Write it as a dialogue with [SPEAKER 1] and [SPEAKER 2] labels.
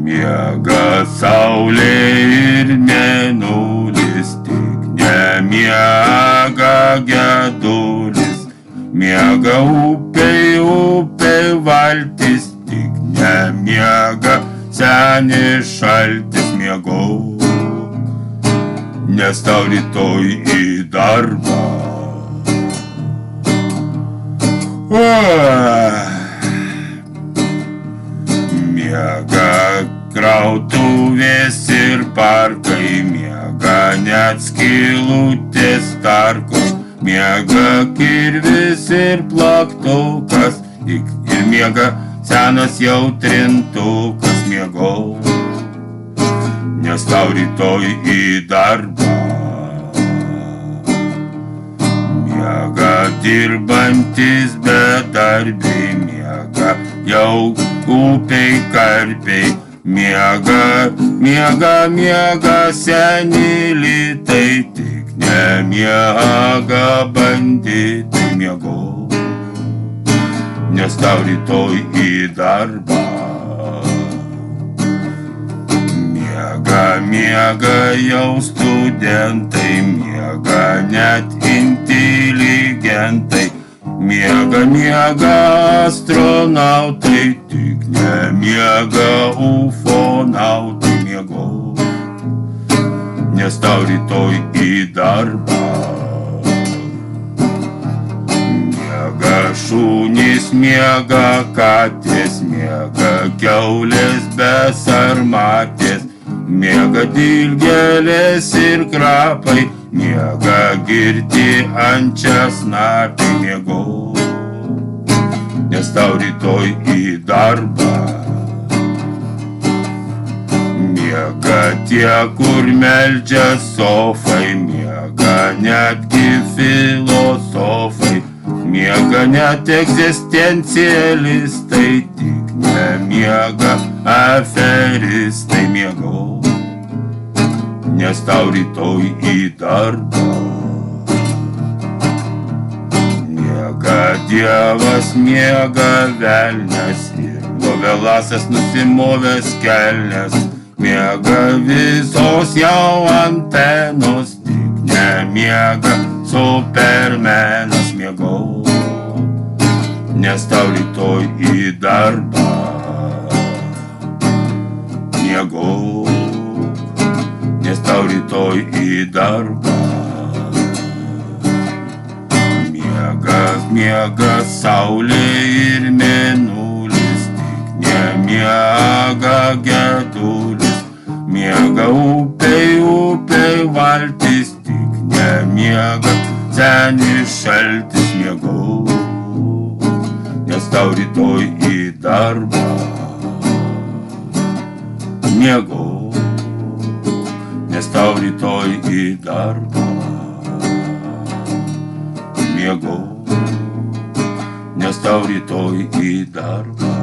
[SPEAKER 1] Miega saulė ir mėnulis, tik nemiega gedulis. Miega upei valtis, tik nemiega senis šaltis. Miegok, nes tau rytoj į darbą. Miega krautuvės ir parkai, miega net skylutės tarkos, miega kirvis ir plaktukas, ir miega senas jau trintukas. Miegok, nes tau rytoj į darbą. Miega dirbantis bedarbiai, miega jau upei karpiai. Miega seni litai, tik nemiega banditai. Miegok, nes tau rytoj į darbą. Miega jau studentai, miega net inteligentai. Miega astronautai, tik nemiega ufonautai. Miegok, nes tau rytoj į darbą. Miega šunys, miega katės, miega kiaulės besarmatės. Miega dilgėlės ir krapai, miega girti ančiasnapiai. Miegok, nes tau rytoj į darbą. Miega tie, kur meldžia sofai, miega netgi filosofai. Miega net egzistencialistai, tik nemiega aferistai. Miegok, nes tau rytoj į darbą. Miega Dievas, miega velnias ir lovelasas nusimovęs kelnes. Miega visos jau antenos, tik nemiega supermenas. Miegok, nes tau rytoj į darbą. Miegok, nes tau rytoj į darbą. Miega saulė ir mėnulis, tik nemiega gedulis. Miega upei valtis, tik nemiega senis šaltis. Miegok, nes tau rytoj į darbą. Miegok, nes tau rytoj į darbą. Miegok, nes tau rytoj į darbą.